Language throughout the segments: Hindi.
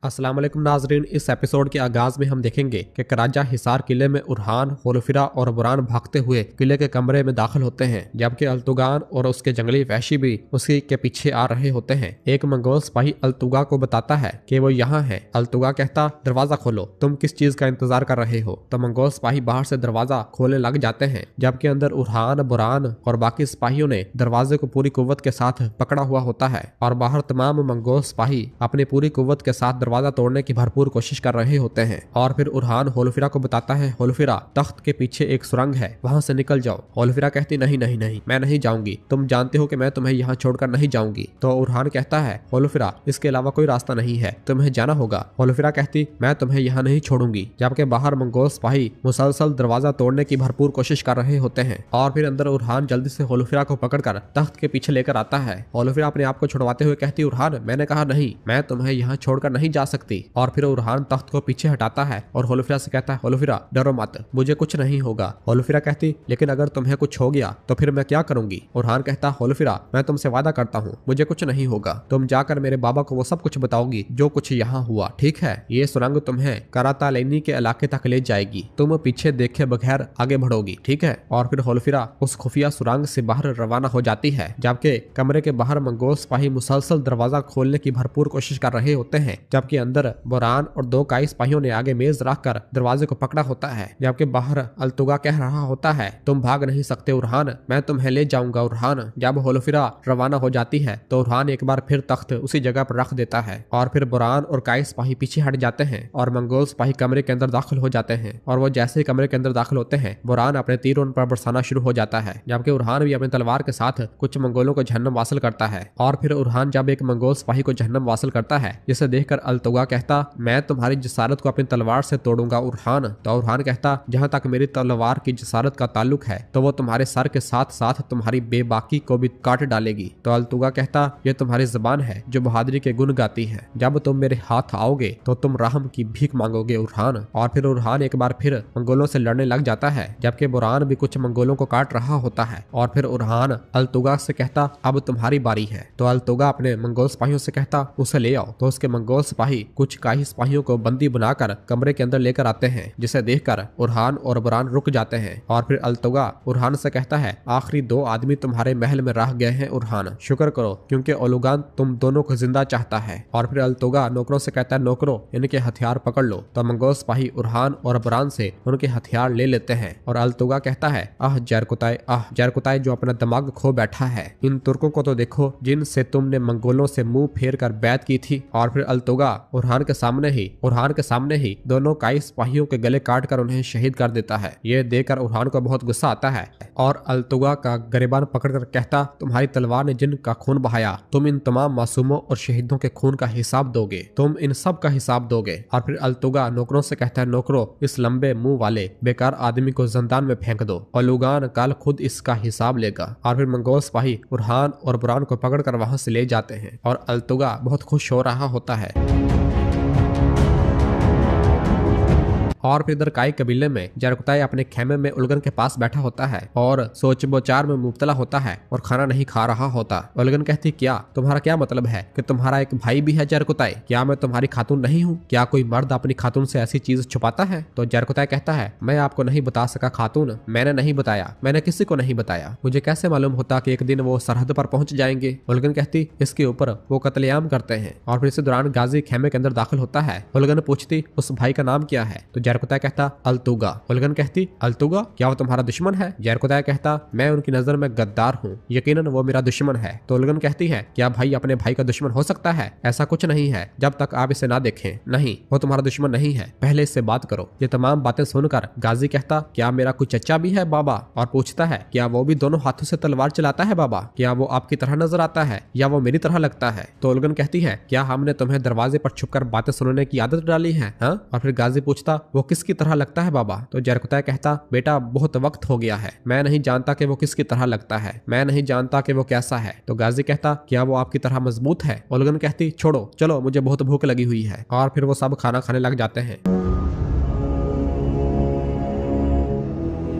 अस्सलाम वालेकुम नाजरीन। इस एपिसोड के आगाज में हम देखेंगे कि कराजा हिसार किले में उरहान, होलफिरा और बुरान भागते हुए किले के कमरे में दाखिल होते हैं, जबकि अल्तुगान और उसके जंगली वहशी भी उसी के पीछे आ रहे होते हैं। एक मंगोल सिपाही अल्तुगा को बताता है कि वो यहाँ है। अल्तुगा कहता, दरवाजा खोलो, तुम किस चीज का इंतजार कर रहे हो। तो मंगोल सिपाही बाहर से दरवाजा खोलने लग जाते हैं, जबकि अंदर उरहान, बुरान और बाकी सिपाहियों ने दरवाजे को पूरी कुव्वत के साथ पकड़ा हुआ होता है और बाहर तमाम मंगोल सिपाही अपनी पूरी कुव्वत के साथ दरवाजा तोड़ने की भरपूर कोशिश कर रहे होते हैं। और फिर उरहान होलफिरा को बताता है, होलफिरा, तख्त के पीछे एक सुरंग है, वहां से निकल जाओ। होलफिरा कहती, नहीं नहीं नहीं, मैं नहीं जाऊंगी, तुम जानते हो कि मैं तुम्हें यहाँ छोड़कर नहीं जाऊंगी। तो उरहान कहता है, होलफिरा, इसके अलावा कोई रास्ता नहीं है, तुम्हें जाना होगा। होलफिरा कहती, मैं तुम्हें यहाँ नहीं छोड़ूंगी। जबकि बाहर मंगोल सिपाही मुसलसल दरवाजा तोड़ने की भरपूर कोशिश कर रहे होते हैं। और फिर अंदर उरहान जल्दी से होलफिरा को पकड़कर तख्त के पीछे लेकर आता है। होलफिरा अपने आप को छुड़वाते हुए कहती, उरहान, मैंने कहा नहीं, मैं तुम्हें यहाँ छोड़कर नहीं जा सकती। और फिर उरहान तख्त को पीछे हटाता है और होलफिरा से कहता है, होलफिरा, डरो मत, मुझे कुछ नहीं होगा। होलफिरा कहती, लेकिन अगर तुम्हें कुछ हो गया तो फिर मैं क्या करूंगी। उरहान कहता, होलफिरा, मैं तुमसे वादा करता हूँ, मुझे कुछ नहीं होगा। तुम जाकर मेरे बाबा को वो सब कुछ बताओगी जो कुछ यहाँ हुआ, ठीक है। ये सुरंग तुम्हें करातालेनी के इलाके तक ले जाएगी, तुम पीछे देखे बगैर आगे बढ़ोगी, ठीक है। और फिर होलफिरा उस खुफिया सुरंग से बाहर रवाना हो जाती है, जबकि कमरे के बाहर मंगोल सिपाही मुसलसल दरवाजा खोलने की भरपूर कोशिश कर रहे होते हैं, जबकि अंदर बुरान और दो काई सिपाहियों ने आगे मेज रखकर दरवाजे को पकड़ा होता है। जबकि बाहर अल्तुगा कह रहा होता है, तुम भाग नहीं सकते उरहान, मैं तुम्हें ले जाऊंगा उरहान। जब होलफिरा रवाना हो जाती है तो उरहान एक बार फिर तख्त उसी जगह पर रख देता है और फिर बुरान और काई सिपाही पीछे हट जाते हैं और मंगोल सिपाही कमरे के अंदर दाखिल हो जाते हैं। और वो जैसे ही कमरे के अंदर दाखिल होते हैं, बुरान अपने तीर उन पर बरसाना शुरू हो जाता है, जबकि उरहान भी अपने तलवार के साथ कुछ मंगोलों को जहन्नम वासिल करता है। और फिर उरहान जब एक मंगोल सिपाही को जहन्नम वासिल करता है, जिसे देखकर अल्तुगा कहता, मैं तुम्हारी जसारत को अपनी तलवार से तोड़ूंगा उरहान। तो उरहान कहता, जहां तक मेरी तलवार की जसारत का ताल्लुक है तो वो तुम्हारे सर के साथ साथ तुम्हारी बेबाकी को भी काट डालेगी। तो अल्तुगा कहता, ये तुम्हारी जुबान है जो बहादुरी के गुण गाती है, जब तुम मेरे हाथ आओगे तो तुम रहम की भीख मांगोगे उरहान। और फिर उरहान एक बार फिर मंगोलों से लड़ने लग जाता है, जबकि बुरान भी कुछ मंगोलों को काट रहा होता है। और फिर उरहान अल्तुगा से कहता, अब तुम्हारी बारी है। तो अल्तुगा अपने मंगोल सिपाहियों से कहता, उसे ले आओ। तो उसके मंगोल सिपाही कुछ काही सिपाहियों को बंदी बनाकर कमरे के अंदर लेकर आते हैं, जिसे देखकर उरहान और बुरान रुक जाते हैं। और फिर अल्तुगा उरहान से कहता है, आखिरी दो आदमी तुम्हारे महल में रह गए हैं उरहान, शुक्र करो, क्योंकि ओलुगान तुम दोनों को जिंदा चाहता है। और फिर अल्तुगा नौकरों से कहता है, नौकरों, इनके हथियार पकड़ लो। तो मंगोल सिपाही उरहान और बुरान से उनके हथियार ले लेते हैं और अल्तुगा कहता है, आह जरकुताय जो अपना दिमाग खो बैठा है, इन तुर्कों को तो देखो जिनसे तुमने मंगोलों से मुंह फेर कर बैत की थी। और फिर अल्तुगा उरहान के सामने ही दोनों काई सिपाहियों के गले काट कर उन्हें शहीद कर देता है। ये देखकर उरहान को बहुत गुस्सा आता है और अल्तुगा का गिरबान पकड़कर कहता, तुम्हारी तलवार ने जिनका खून बहाया, तुम इन तमाम मासूमों और शहीदों के खून का हिसाब दोगे, तुम इन सब का हिसाब दोगे। और फिर अल्तुगा नौकरों से कहता है, नौकरों, इस लंबे मुंह वाले बेकार आदमी को जंदान में फेंक दो, ओलुगान कल खुद इसका हिसाब लेगा। और फिर मंगोल सिपाही उरहान और बुरान को पकड़कर वहां से ले जाते हैं और अल्तुगा बहुत खुश हो रहा होता है। और फिर इधर काई कबीले में जरकुताई अपने खेमे में उलगन के पास बैठा होता है और सोच बोचार में मुब्तला होता है और खाना नहीं खा रहा होता। उलगन कहती, क्या तुम्हारा क्या मतलब है कि तुम्हारा एक भाई भी है जरकुताई? क्या मैं तुम्हारी खातून नहीं हूँ? क्या कोई मर्द अपनी खातून से ऐसी चीज छुपाता है? तो जरकुताई कहता है, मैं आपको नहीं बता सका खातून, मैंने नहीं बताया, मैंने किसी को नहीं बताया, मुझे कैसे मालूम होता कि एक दिन वो सरहद पर पहुंच जाएंगे। उलगन कहती, इसके ऊपर वो कत्लेआम करते हैं। और फिर इसी दौरान गाजी खेमे के अंदर दाखिल होता है। उलगन पूछती, उस भाई का नाम क्या है? तो जरकुताई कहता, अल्तुगा। उलगन कहती, अल्तुगा, क्या वो तुम्हारा दुश्मन है? जरकुताई कहता, मैं उनकी नजर में गद्दार हूँ, यकीनन वो मेरा दुश्मन है। तो उलगन कहती है, क्या भाई अपने भाई का दुश्मन हो सकता है? ऐसा कुछ नहीं है, जब तक आप इसे ना देखें। नहीं, वो तुम्हारा दुश्मन नहीं है, पहले इससे बात करो। ये तमाम बातें सुनकर गाजी कहता, क्या मेरा कोई चचा भी है बाबा? और पूछता है, क्या वो भी दोनों हाथों से तलवार चलाता है बाबा? क्या वो आपकी तरह नजर आता है या वो मेरी तरह लगता है? तो उलगन कहती है, क्या हमने तुम्हें दरवाजे पर छुपकर बातें सुनने की आदत डाली है? हाँ? और फिर गाजी पूछता, वो किसकी तरह लगता है बाबा? तो जरकुताई कहता, बेटा बहुत वक्त हो गया है, मैं नहीं जानता कि वो किसकी तरह लगता है, मैं नहीं जानता कि वो कैसा है। तो गाजी कहता, क्या वो आपकी तरह मजबूत है? उलगन कहती, छोड़ो, चलो, मुझे बहुत भूख लगी हुई है। और फिर वो सब खाना खाने लग जाते हैं।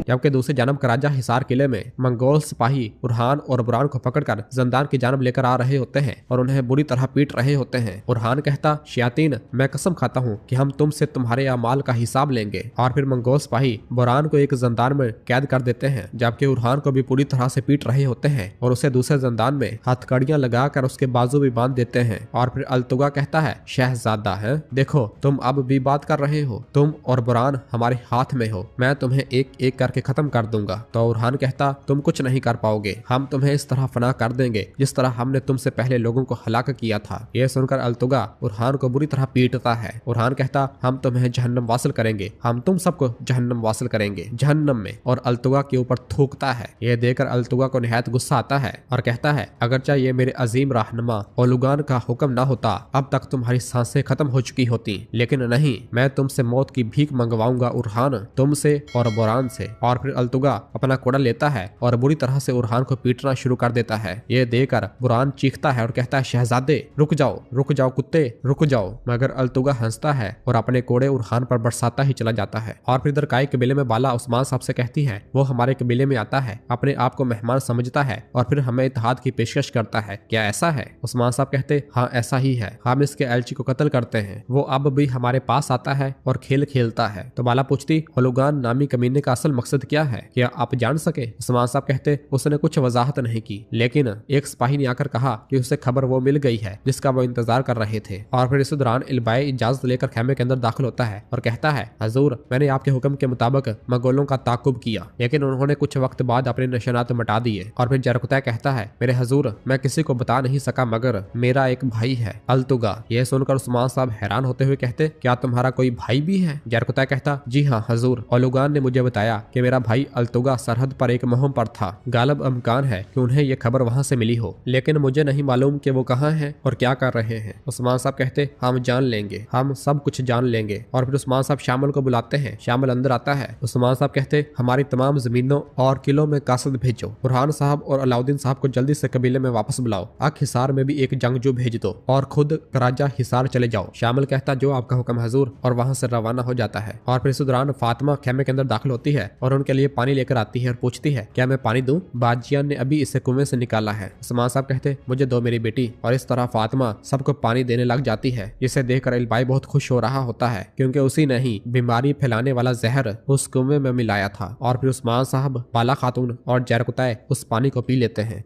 जबकि दूसरी जानब कराजा हिसार किले में मंगोल सिपाही उरहान और बुरान को पकड़कर जंदान की जानब लेकर आ रहे होते हैं और उन्हें बुरी तरह पीट रहे होते हैं। उरहान कहता, शयातीन, मैं कसम खाता हूँ कि हम तुमसे तुम्हारे अमाल का हिसाब लेंगे। और फिर मंगोल सिपाही बुरान को एक जंदान में कैद कर देते हैं, जबकि उरहान को भी पूरी तरह से पीट रहे होते हैं और उसे दूसरे जंदान में हथकड़ियां लगाकर उसके बाजू भी बांध देते हैं। और फिर अल्तुगा कहता है, शहजादा है, देखो तुम अब भी बात कर रहे हो, तुम और बुरान हमारे हाथ में हो, मैं तुम्हें एक एक करके खत्म कर दूंगा। तो उरहान कहता, तुम कुछ नहीं कर पाओगे, हम तुम्हें इस तरह फना कर देंगे जिस तरह हमने तुमसे पहले लोगों को हलाक किया था। यह सुनकर अल्तुगा उरहान को बुरी तरह पीटता है। उरहान कहता, हम तुम्हें जहन्नम वासिल करेंगे, हम तुम सबको जहन्नम वासिल करेंगे, जहन्नम में, और अल्तुगा के ऊपर थूकता है। यह देखकर अल्तुगा को निहायत गुस्सा आता है और कहता है, अगरचे ये मेरे अजीम रहनुमा ओलुगान का हुक्म न होता, अब तक तुम्हारी सांसें खत्म हो चुकी होती, लेकिन नहीं, मैं तुमसे मौत की भीख मंगवाऊंगा उरहान, तुमसे और बुरान से। और फिर अल्तुगा अपना कोड़ा लेता है और बुरी तरह से उरहान को पीटना शुरू कर देता है। यह देखकर बुरान चीखता है और कहता है, शहजादे रुक जाओ कुत्ते, रुक जाओ। मगर अल्तुगा हंसता है और अपने कोड़े उरहान पर बरसाता ही चला जाता है। और फिर दरकाई कबीले में बाला उस्मान साहब से कहती है, वो हमारे कबीले में आता है, अपने आप को मेहमान समझता है और फिर हमें इत्तेहाद की पेशकश करता है, क्या ऐसा है? उस्मान साहब कहते, हाँ ऐसा ही है, हम इसके एलची को कत्ल करते हैं, वो अब भी हमारे पास आता है और खेल खेलता है। तो बाला पूछती, ओलुगान नामी कमीने का असल मकसद क्या है, क्या आप जान सके? उस्मान साहब कहते, उसने कुछ वजाहत नहीं की, लेकिन एक सिपाही ने आकर कहा कि उसे खबर वो मिल गई है जिसका वो इंतजार कर रहे थे। और फिर इस दौरान इल्बाई इजाजत लेकर खेमे के अंदर दाखिल होता है और कहता है, हजूर, मैंने आपके हुक्म के मुताबिक मंगोलों का ताकुब किया, लेकिन उन्होंने कुछ वक्त बाद अपने निशानात मिटा दिए। और फिर जरकुतै कहता है, मेरे हजूर, मैं किसी को बता नहीं सका मगर मेरा एक भाई है, अल्तुगा। यह सुनकर उस्मान साहब हैरान होते हुए कहते, क्या तुम्हारा कोई भाई भी है? जरकुतै कहता, जी हाँ हजूर, ओलुगान ने मुझे बताया कि मेरा भाई अल्तुगा सरहद पर एक मुहिम पर था, गालिब इम्कान है कि उन्हें यह खबर वहां से मिली हो, लेकिन मुझे नहीं मालूम कि वो कहाँ हैं और क्या कर रहे हैं। उस्मान साहब कहते, हम जान लेंगे, हम सब कुछ जान लेंगे। और फिर उस्मान साहब शामिल को बुलाते हैं। शामिल अंदर आता है। उस्मान साहब कहते, हमारी तमाम जमीनों और किलों में कासद भेजो, बुरहान साहब और अलाउद्दीन साहब को जल्दी से कबीले में वापस बुलाओ, अक हिसार में भी एक जंगजू भेज दो और खुद कराजा हिसार चले जाओ। शामिल कहता, जो आपका हुक्म हजूर, और वहां से रवाना हो जाता है। और फिर इस दौरान फातिमा खेमे के अंदर दाखिल होती है और उनके लिए पानी लेकर आती है और पूछती है, क्या मैं पानी दूं? बादशाह ने अभी इसे कुएं से निकाला है। उस्मान साहब कहते, मुझे दो मेरी बेटी। और इस तरह फातिमा सबको पानी देने लग जाती है, जिसे देखकर इल्बाई बहुत खुश हो रहा होता है, क्योंकि उसी ने ही बीमारी फैलाने वाला जहर उस कुएं में मिलाया था। और फिर उस्मान साहब, बाला खातून और जरकुतै उस पानी को पी लेते हैं।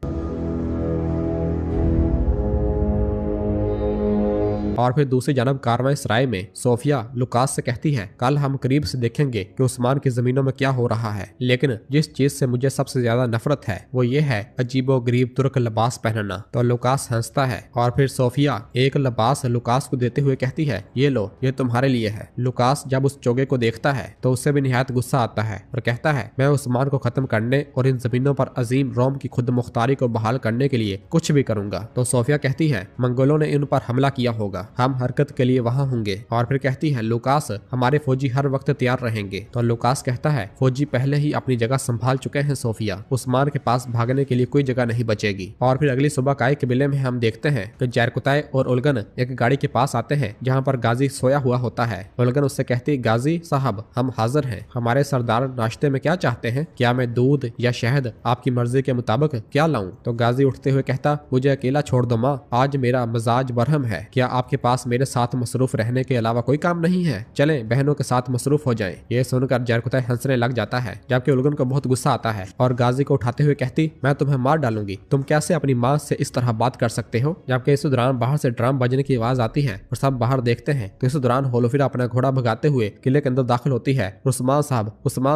और फिर दूसरी जानब कारवां सराय में सोफिया लुकास से कहती है, कल हम करीब से देखेंगे कि उस्मान की जमीनों में क्या हो रहा है, लेकिन जिस चीज से मुझे सबसे ज्यादा नफरत है वो ये है अजीबो गरीब तुर्क लिबास पहनना। तो लुकास हंसता है और फिर सोफिया एक लिबास लुकास को देते हुए कहती है, ये लो, ये तुम्हारे लिए है। लुकास जब उस चोगे को देखता है तो उससे भी निहायत गुस्सा आता है और कहता है, मैं उस्मान को खत्म करने और इन जमीनों पर अजीम रोम की खुद मुख्तारी को बहाल करने के लिए कुछ भी करूंगा। तो सोफिया कहती है, मंगोलों ने इन पर हमला किया होगा, हम हरकत के लिए वहां होंगे। और फिर कहती है, लुकास, हमारे फौजी हर वक्त तैयार रहेंगे। तो लुकास कहता है, फौजी पहले ही अपनी जगह संभाल चुके हैं सोफिया, उस्मान के पास भागने के लिए कोई जगह नहीं बचेगी। और फिर अगली सुबह काय कबीले में हम देखते हैं कि जरकुतै और उलगन एक गाड़ी के पास आते हैं जहाँ पर गाजी सोया हुआ होता है। उलगन उससे कहती, गाजी साहब, हम हाजिर हैं, हमारे सरदार नाश्ते में क्या चाहते हैं, क्या मैं दूध या शहद आपकी मर्जी के मुताबिक क्या लाऊं? तो गाजी उठते हुए कहता, मुझे अकेला छोड़ दो माँ, आज मेरा मिजाज बरहम है, क्या आपके पास मेरे साथ मसरूफ रहने के अलावा कोई काम नहीं है? चलें बहनों के साथ मसरूफ हो जाएं। ये सुनकर जरकुतै हंसने लग जाता है, जबकि उलगन को बहुत गुस्सा आता है और गाजी को उठाते हुए कहती, मैं तुम्हें मार डालूंगी, तुम कैसे अपनी माँ से इस तरह बात कर सकते हो? जबकि इस दौरान बाहर से ड्रम बजने की आवाज आती है और सब बाहर देखते हैं। तो इस दौरान होलोफिरा अपना घोड़ा भगाते हुए किले के अंदर दाखिल होती है। उस्मान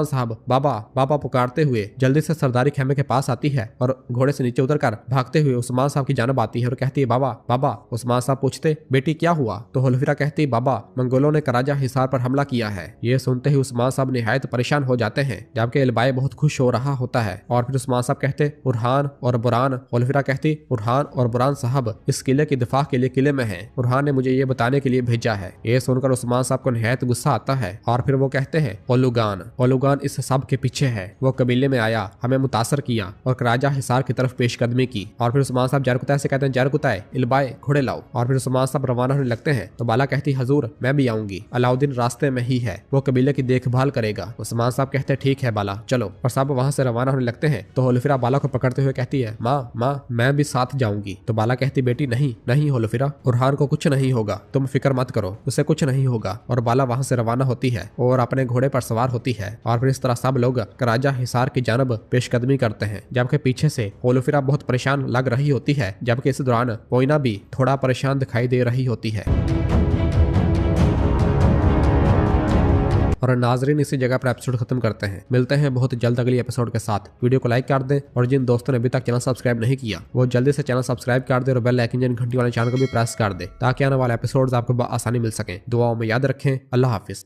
साहब, बाबा बाबा पुकारते हुए जल्दी से सरदारी खेमे के पास आती है और घोड़े से नीचे उतरकर भागते हुए उस्मान साहब की जानब आती है और कहती है, बाबा बाबा। उस्मान साहब पूछते, बेटी क्या हुआ? तो होलोफिरा कहती, बाबा, मंगोलों ने कराजा हिसार पर हमला किया है। ये सुनते ही उस्मान साहब निहायत परेशान हो जाते हैं, जबकि इल्बाई बहुत खुश हो रहा होता है। और फिर उस्मान साहब कहते, उरहान और बुरान। होलोफिरा कहती, उरहान और बुरान साहब इस किले की दिफा के लिए किले में हैं, उरहान ने मुझे ये बताने के लिए भेजा है। ये सुनकर उस्मान साहब को निहायत गुस्सा आता है और फिर वो कहते हैं, ओलुगान इस सब के पीछे है, वो कबीले में आया, हमें मुतासर किया और कराजा हिसार की तरफ पेशकदमी की। और फिर उस्मान साहब जरकुतै से कहते हैं, जरकुतै, इल्बाई घोड़े लाओ। और फिर उस्मान साहब रवाना होने लगते हैं तो बाला कहती हजूर मैं भी आऊंगी, अलाउद्दीन रास्ते में ही है, वो कबीले की देखभाल करेगा। उस्मान साहब कहते हैं ठीक है बाला चलो, और सब वहाँ से रवाना होने लगते हैं तो होलफिरा बाला को पकड़ते हुए कहती है माँ मैं भी साथ जाऊंगी। तो बाला कहती बेटी नहीं नहीं होलफिरा, बुरहान को कुछ नहीं होगा, तुम फिक्र मत करो, उसे कुछ नहीं होगा। और बाला वहाँ से रवाना होती है और अपने घोड़े पर सवार होती है और फिर इस तरह सब लोग कराजा हिसार की जानब पेशकदमी करते हैं, जबकि पीछे से होलफिरा बहुत परेशान लग रही होती है, जबकि इस दौरान पोइना भी थोड़ा परेशान दिखाई दे रही होती है। और नाजरीन इसी जगह पर एपिसोड खत्म करते हैं। मिलते हैं बहुत जल्द अगली एपिसोड के साथ। वीडियो को लाइक कर दें और जिन दोस्तों ने अभी तक चैनल सब्सक्राइब नहीं किया वो जल्दी से चैनल सब्सक्राइब कर दे और बेल आइकन घंटी वाले चैनल को भी प्रेस कर दे ताकि आने वाले एपिसोड्स आपको आसानी मिल सके। दुआओं में याद रखें। अल्लाह हाफिज।